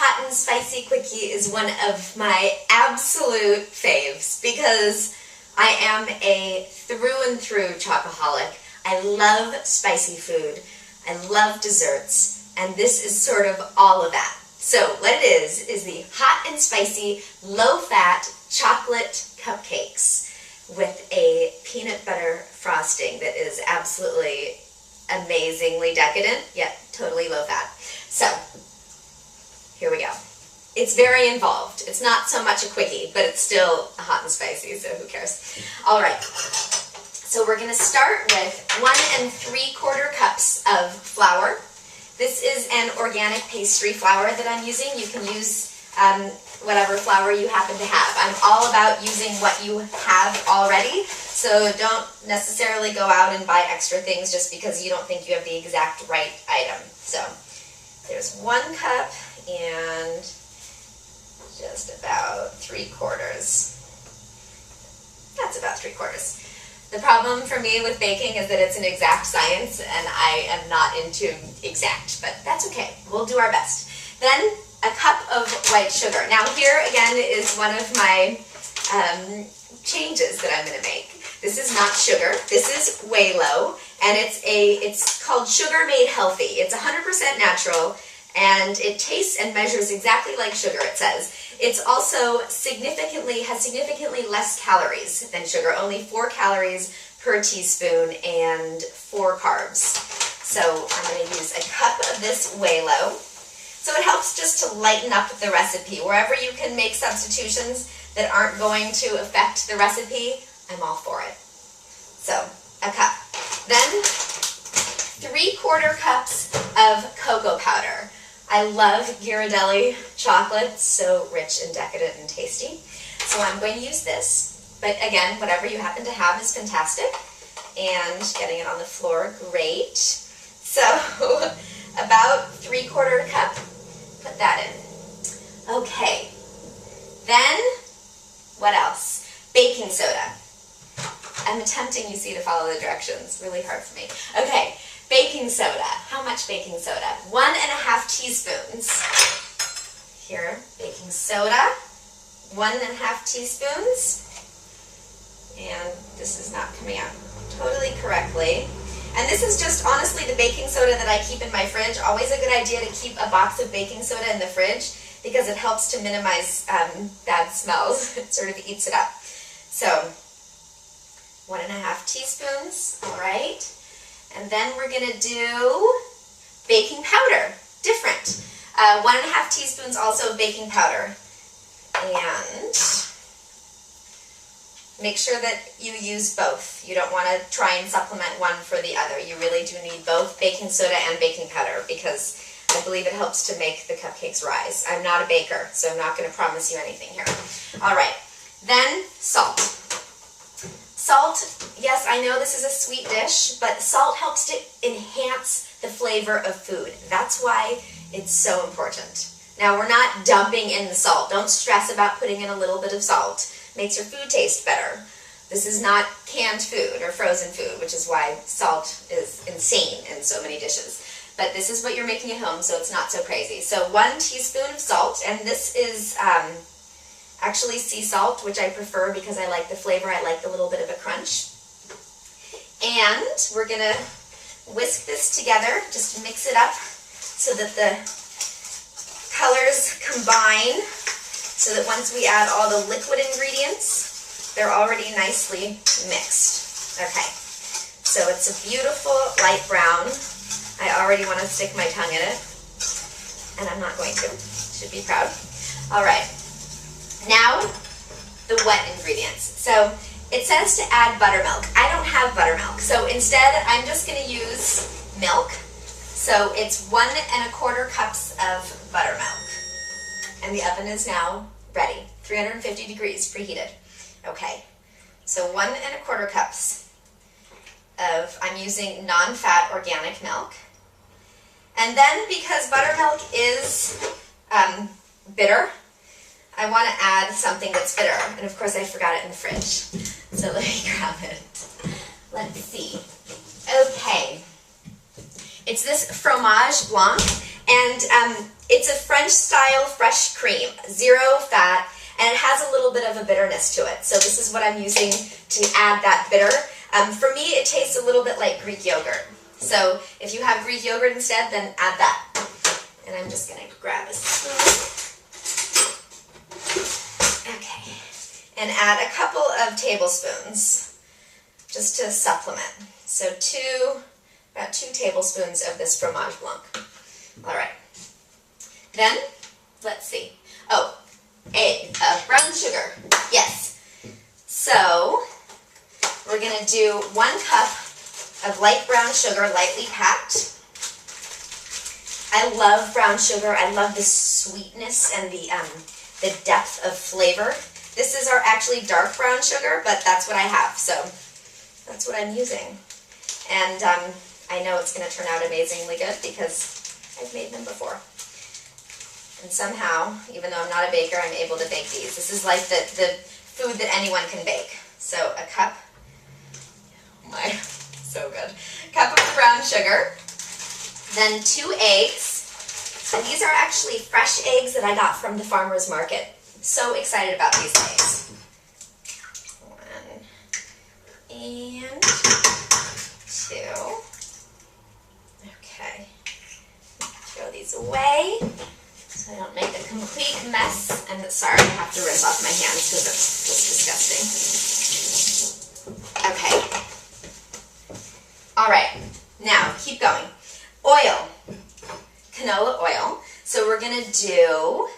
hot and spicy quickie is one of my absolute faves because I am a through and through chocoholic. I love spicy food. I love desserts, and this is sort of all of that. So what it is the hot and spicy, low-fat chocolate cupcakes with a peanut butter frosting that is absolutely amazingly decadent, yet totally low-fat. So here we go. It's very involved. It's not so much a quickie, but it's still hot and spicy, so who cares? All right. So we're going to start with 1 3/4 cups of flour. This is an organic pastry flour that I'm using. You can use whatever flour you happen to have. I'm all about using what you have already, so don't necessarily go out and buy extra things just because you don't think you have the exact right item. So there's 1 cup and just about 3/4. That's about 3/4. The problem for me with baking is that it's an exact science, and I am not into exact, but that's okay. We'll do our best. Then a cup of white sugar. Now here again is one of my changes that I'm going to make. This is not sugar. This is way low, and it's called Sugar Made Healthy. It's 100% natural, and it tastes and measures exactly like sugar, it says. It's also has significantly less calories than sugar, only 4 calories per teaspoon and 4 carbs. So I'm going to use a cup of this way low. So it helps just to lighten up the recipe. Wherever you can make substitutions that aren't going to affect the recipe, I'm all for it. So a cup. Then 3/4 cups of cocoa powder. I love Ghirardelli chocolate, so rich and decadent and tasty. So I'm going to use this, but again, whatever you happen to have is fantastic. And getting it on the floor, great. So about 3/4 cup, put that in. Okay, then what else? Baking soda. I'm attempting, you see, to follow the directions. Really hard for me. Okay. Baking soda. How much baking soda? 1½ teaspoons. Here, baking soda. 1½ teaspoons. And this is not coming out totally correctly. And this is just, honestly, the baking soda that I keep in my fridge. Always a good idea to keep a box of baking soda in the fridge because it helps to minimize bad smells. It sort of eats it up. So, 1½ teaspoons. All right. And then we're going to do baking powder, different. 1½ teaspoons also of baking powder. And make sure that you use both. You don't want to try and supplement one for the other. You really do need both baking soda and baking powder because I believe it helps to make the cupcakes rise. I'm not a baker, so I'm not going to promise you anything here. All right. Then salt. Salt, yes, I know this is a sweet dish, but salt helps to enhance the flavor of food. That's why it's so important. Now, we're not dumping in the salt. Don't stress about putting in a little bit of salt. Makes your food taste better. This is not canned food or frozen food, which is why salt is insane in so many dishes. But this is what you're making at home, so it's not so crazy. So 1 teaspoon of salt, and this is actually sea salt, which I prefer because I like the flavor. I like the little bit of a crunch. And we're going to whisk this together, just mix it up so that the colors combine, so that once we add all the liquid ingredients, they're already nicely mixed. Okay, so it's a beautiful light brown. I already want to stick my tongue in it, and I'm not going to. Should be proud. All right. Now, the wet ingredients. So, it says to add buttermilk. I don't have buttermilk, so instead I'm just going to use milk. So, it's 1 1/4 cups of buttermilk. And the oven is now ready. 350 degrees, preheated. Okay, so 1 1/4 cups of, I'm using non-fat organic milk. And then, because buttermilk is bitter, I want to add something that's bitter, and of course I forgot it in the fridge, so let me grab it. Let's see. Okay, it's this fromage blanc, and It's a French style fresh cream, 0 fat, and it has a little bit of a bitterness to it. So this is what I'm using to add that bitter. For me, it tastes a little bit like Greek yogurt. So if you have Greek yogurt instead, then add that. And I'm just going to grab a spoon. Okay. And add a couple of tablespoons just to supplement. So about 2 tablespoons of this fromage blanc. All right. Then, let's see. Oh, brown sugar. Yes. So, we're going to do 1 cup of light brown sugar, lightly packed. I love brown sugar. I love the sweetness and the depth of flavor. This is our actually dark brown sugar, but that's what I have, so that's what I'm using. And I know it's going to turn out amazingly good because I've made them before. And somehow, even though I'm not a baker, I'm able to bake these. This is like the food that anyone can bake. So a cup, oh my, so good. Cup of brown sugar, then 2 eggs. And these are actually fresh eggs that I got from the farmer's market. So excited about these eggs. 1 and 2. Okay. Throw these away so I don't make a complete mess. And sorry, I have to rinse off my hands because it's just disgusting. Okay. All right. Now, keep going. Oil. Canola oil. So we're going to do,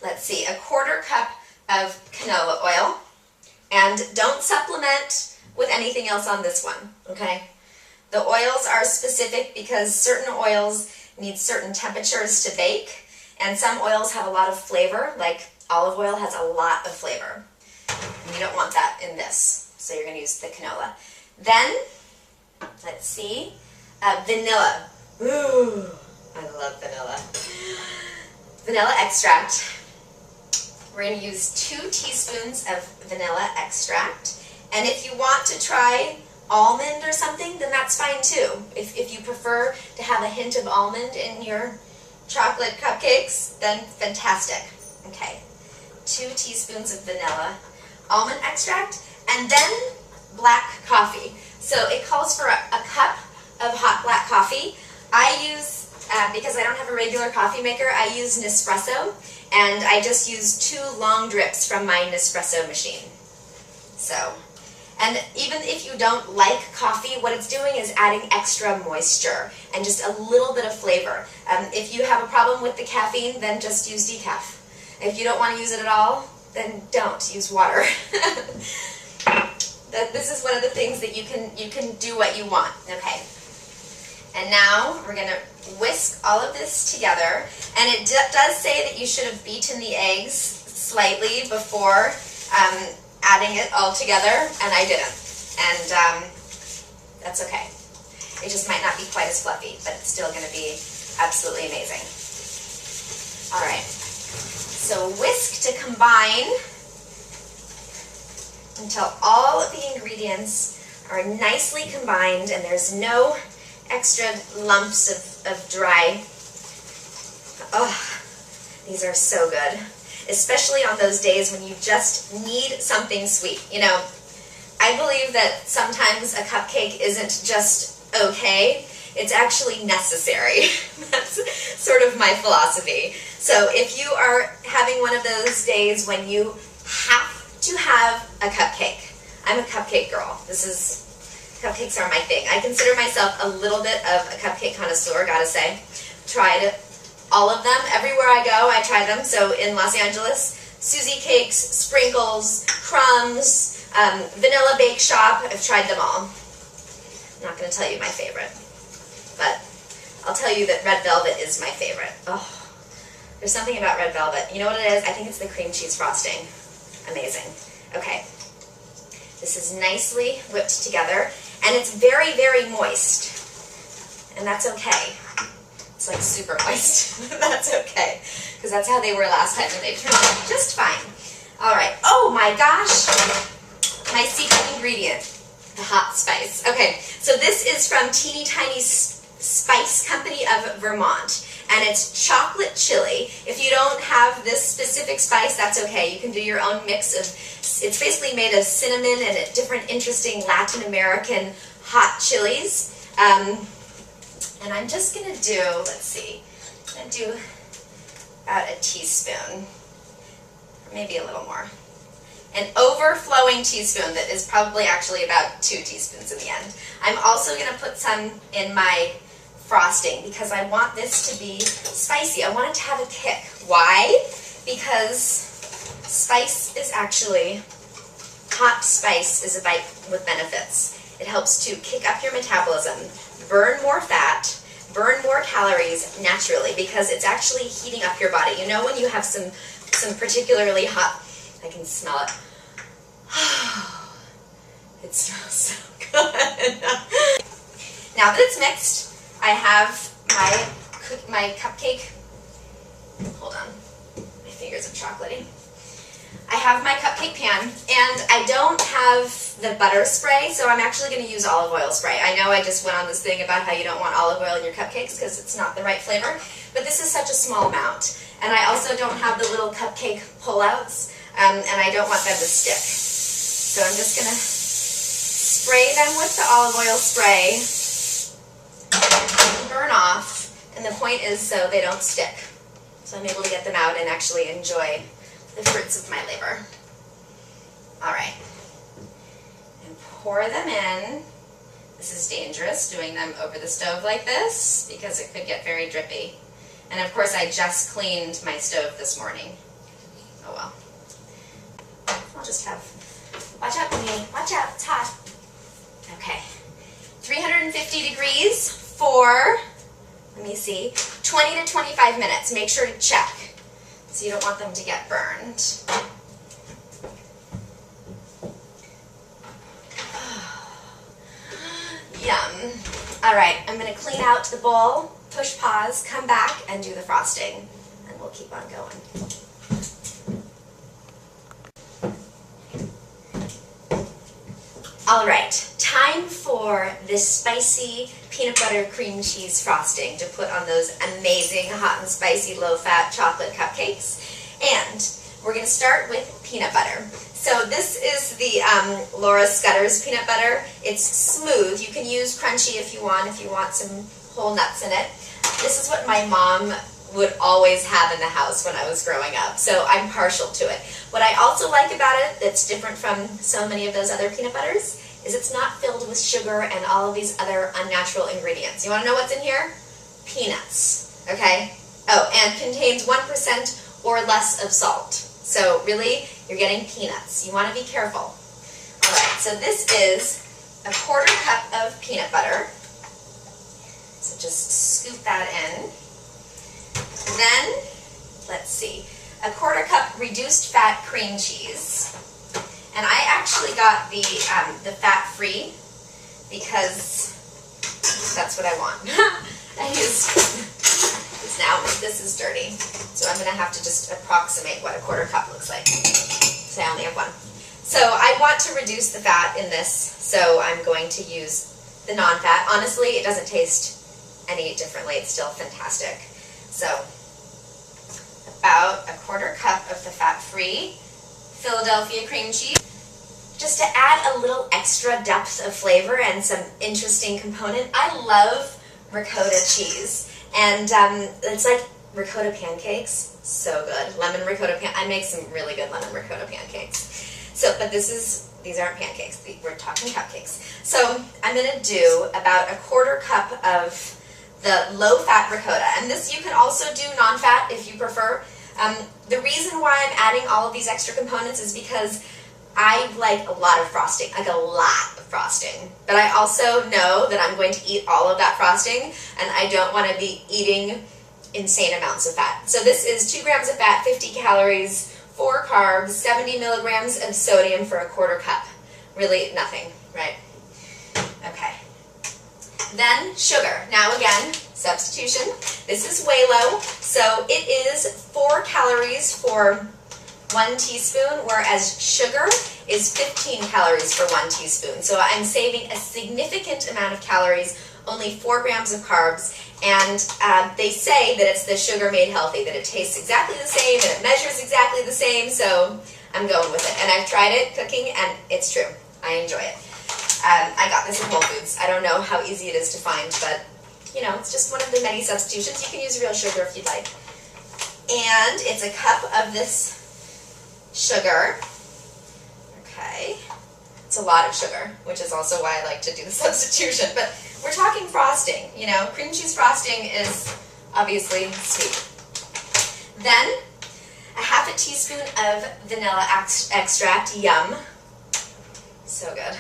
let's see, a 1/4 cup of canola oil. And don't supplement with anything else on this one, okay? The oils are specific because certain oils need certain temperatures to bake, and some oils have a lot of flavor, like olive oil has a lot of flavor. And you don't want that in this, so you're going to use the canola. Then, let's see, vanilla. Ooh, I love vanilla. Vanilla extract. We're going to use 2 teaspoons of vanilla extract. And if you want to try almond or something, then that's fine too. If you prefer to have a hint of almond in your chocolate cupcakes, then fantastic. Okay, 2 teaspoons of vanilla, almond extract, and then black coffee. So it calls for a cup of hot black coffee. I use, because I don't have a regular coffee maker, I use Nespresso, and I just use 2 long drips from my Nespresso machine. So, and even if you don't like coffee, what it's doing is adding extra moisture and just a little bit of flavor. If you have a problem with the caffeine, then just use decaf. If you don't want to use it at all, then don't. Use water. This is one of the things that you can do what you want. Okay. And now we're going to whisk all of this together. And it does say that you should have beaten the eggs slightly before adding it all together, and I didn't. And that's okay. It just might not be quite as fluffy, but it's still going to be absolutely amazing. All right. So whisk to combine until all of the ingredients are nicely combined and there's no extra lumps of dry. Oh, these are so good. Especially on those days when you just need something sweet. You know, I believe that sometimes a cupcake isn't just okay, it's actually necessary. That's sort of my philosophy. So if you are having one of those days when you have to have a cupcake, I'm a cupcake girl. Cupcakes are my thing. I consider myself a little bit of a cupcake connoisseur, gotta say. Tried all of them. Everywhere I go, I try them. So in Los Angeles, Susie Cakes, Sprinkles, Crumbs, Vanilla Bake Shop, I've tried them all. I'm not going to tell you my favorite, but I'll tell you that red velvet is my favorite. Oh, there's something about red velvet. You know what it is? I think it's the cream cheese frosting. Amazing. Okay. This is nicely whipped together, and it's very, very moist, and that's okay. It's like super moist. That's okay, because that's how they were last time, and they turned out just fine. All right. Oh my gosh, my secret ingredient, the hot spice. Okay, so this is from Teeny Tiny Spice Company of Vermont, and it's chocolate chili. If you don't have this specific spice, that's okay. You can do your own mix of, it's basically made of cinnamon and different interesting Latin American hot chilies. And I'm just going to do, let's see, I'm going to do about a teaspoon, or maybe a little more. An overflowing teaspoon that is probably actually about 2 teaspoons in the end. I'm also going to put some in my frosting because I want this to be spicy. I want it to have a kick. Why? Because spice is actually, hot spice is a bite with benefits. It helps to kick up your metabolism, burn more fat, burn more calories naturally because it's actually heating up your body. You know when you have some particularly hot, I can smell it. It smells so good. Now that it's mixed, I have my cupcake. Hold on, my fingers are chocolatey. I have my cupcake pan, and I don't have the butter spray, so I'm actually going to use olive oil spray. I know I just went on this thing about how you don't want olive oil in your cupcakes because it's not the right flavor, but this is such a small amount. And I also don't have the little cupcake pull-outs, and I don't want them to stick. So I'm just going to spray them with the olive oil spray, burn off, and the point is so they don't stick. So I'm able to get them out and actually enjoy the fruits of my labor. All right. And pour them in. This is dangerous, doing them over the stove like this, because it could get very drippy. And of course, I just cleaned my stove this morning. Oh well. I'll just have, watch out, Minnie, watch out, it's hot. Okay. 350 degrees for, let me see, 20 to 25 minutes. Make sure to check, so you don't want them to get burned. Yum. All right, I'm going to clean out the bowl, push pause, come back, and do the frosting. And we'll keep on going. All right, time for this spicy peanut butter cream cheese frosting to put on those amazing hot and spicy low-fat chocolate cupcakes. And we're going to start with peanut butter. So this is the Laura Scudder's peanut butter. It's smooth. You can use crunchy if you want some whole nuts in it. This is what my mom would always have in the house when I was growing up, so I'm partial to it. What I also like about it that's different from so many of those other peanut butters is it's not filled with sugar and all of these other unnatural ingredients. You want to know what's in here? Peanuts, okay? Oh, and contains 1% or less of salt. So really, you're getting peanuts. You want to be careful. All right, so this is a 1/4 cup of peanut butter. So just scoop that in. Then, let's see, a 1/4 cup reduced fat cream cheese. And I actually got the fat-free because that's what I want. I used this now, this is dirty. So I'm going to have to just approximate what a 1/4 cup looks like. So I only have one. So I want to reduce the fat in this, so I'm going to use the non-fat. Honestly, it doesn't taste any differently. It's still fantastic. So about a 1/4 cup of the fat-free Philadelphia cream cheese, just to add a little extra depth of flavor and some interesting component. I love ricotta cheese, and it's like ricotta pancakes. So good. Lemon ricotta I make some really good lemon ricotta pancakes. So, but these aren't pancakes. We're talking cupcakes. So I'm going to do about a 1/4 cup of the low-fat ricotta, and this you can also do non-fat if you prefer. The reason why I'm adding all of these extra components is because I like a lot of frosting, like a lot of frosting. But I also know that I'm going to eat all of that frosting, and I don't want to be eating insane amounts of fat. So this is 2 grams of fat, 50 calories, 4 carbs, 70 milligrams of sodium for a 1/4 cup. Really nothing, right? Okay. Then sugar. Now again, substitution. This is way low, so it is 4 calories for 1 teaspoon, whereas sugar is 15 calories for 1 teaspoon. So I'm saving a significant amount of calories, only 4 grams of carbs, And they say that it's the sugar made healthy, that it tastes exactly the same and it measures exactly the same, so I'm going with it. And I've tried it cooking, and it's true. I enjoy it. I got this at Whole Foods. I don't know how easy it is to find, but, you know, it's just one of the many substitutions. You can use real sugar if you'd like. And it's a cup of this sugar. Okay. It's a lot of sugar, which is also why I like to do the substitution. But we're talking frosting, you know. Cream cheese frosting is obviously sweet. Then, a half a teaspoon of vanilla extract. Yum. So good.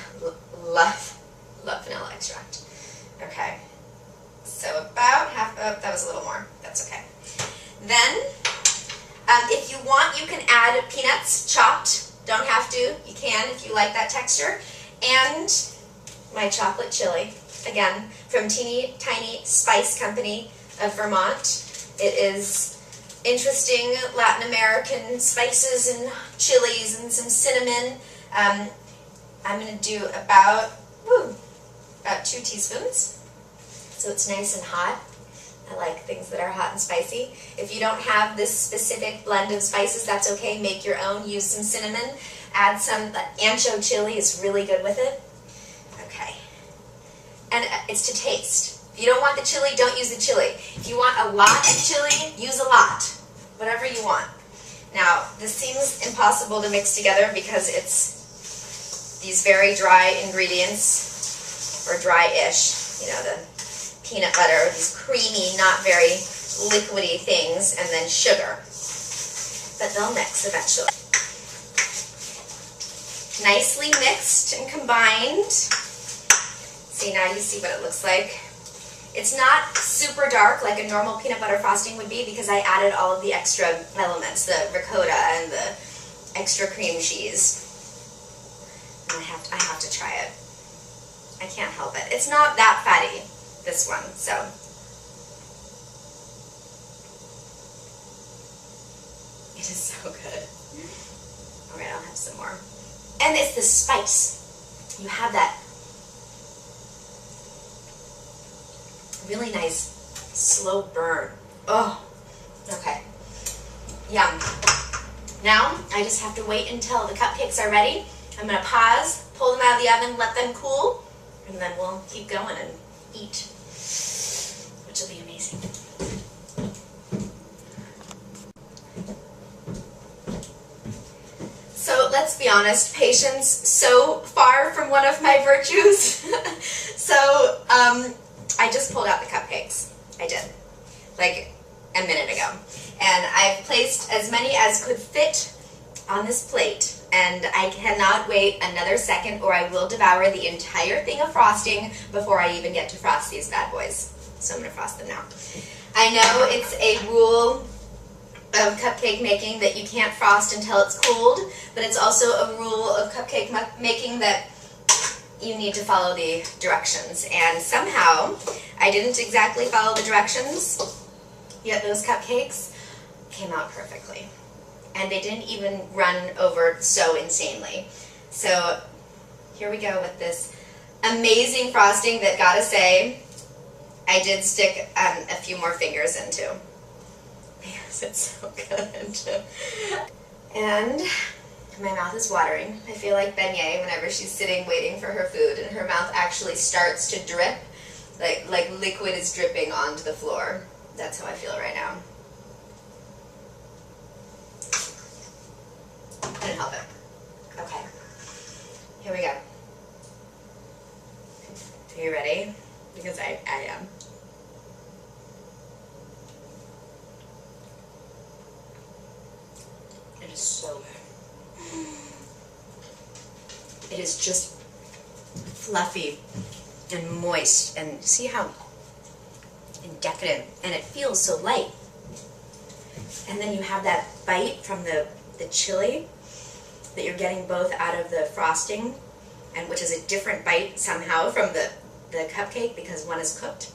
Love vanilla extract. Okay. So about half, oh, that was a little more. That's okay. Then, if you want, you can add peanuts chopped. Don't have to. You can if you like that texture. And my chocolate chili, again, from Teeny Tiny Spice Company of Vermont. It is interesting Latin American spices and chilies and some cinnamon. I'm going to do about 2 teaspoons. So it's nice and hot. I like things that are hot and spicy. If you don't have this specific blend of spices, that's okay. Make your own. Use some cinnamon. Add some ancho chili is really good with it. Okay. And it's to taste. If you don't want the chili, don't use the chili. If you want a lot of chili, use a lot. Whatever you want. Now, this seems impossible to mix together because it's these very dry ingredients, or dry-ish, you know, the peanut butter, these creamy, not very liquidy things, and then sugar. But they'll mix eventually. Nicely mixed and combined. See, now you see what it looks like. It's not super dark like a normal peanut butter frosting would be because I added all of the extra elements, the ricotta and the extra cream cheese. And I have to try it. I can't help it. It's not that fatty, this one, so. It is so good. All right, I'll have some more. And it's the spice. You have that really nice slow burn. Oh, okay. Yum. Now, I just have to wait until the cupcakes are ready. I'm going to pause, pull them out of the oven, let them cool, and then we'll keep going and eat, which will be amazing. So let's be honest, patience, so far from one of my virtues. So I just pulled out the cupcakes. I did, like a minute ago. And I've placed as many as could fit on this plate. And I cannot wait another second or I will devour the entire thing of frosting before I even get to frost these bad boys. So I'm going to frost them now. I know it's a rule of cupcake making that you can't frost until it's cooled, but it's also a rule of cupcake making that you need to follow the directions. And somehow, I didn't exactly follow the directions, yet those cupcakes came out perfectly. And they didn't even run over so insanely. So here we go with this amazing frosting that, gotta say, I did stick a few more fingers into. Because it's so good. And my mouth is watering. I feel like Beignet whenever she's sitting waiting for her food and her mouth actually starts to drip, like liquid is dripping onto the floor. That's how I feel right now. Couldn't help it. Okay. Here we go. Are you ready? Because I am. It is so good. It is just fluffy and moist, and see how decadent, and it feels so light. And then you have that bite from the chili that you're getting both out of the frosting, and which is a different bite somehow from the cupcake because one is cooked.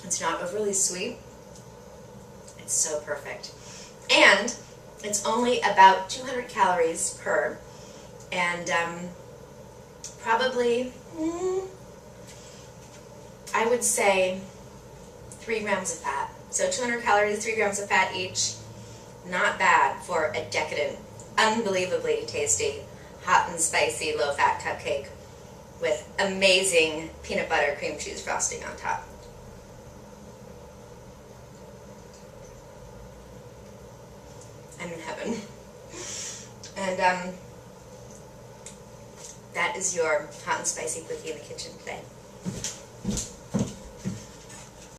It's not overly sweet. It's so perfect. And it's only about 200 calories per, and probably, I would say 3 grams of fat. So 200 calories, 3 grams of fat each. Not bad for a decadent, unbelievably tasty, hot and spicy, low-fat cupcake with amazing peanut butter cream cheese frosting on top. I'm in heaven. And that is your hot and spicy quickie in the kitchen today.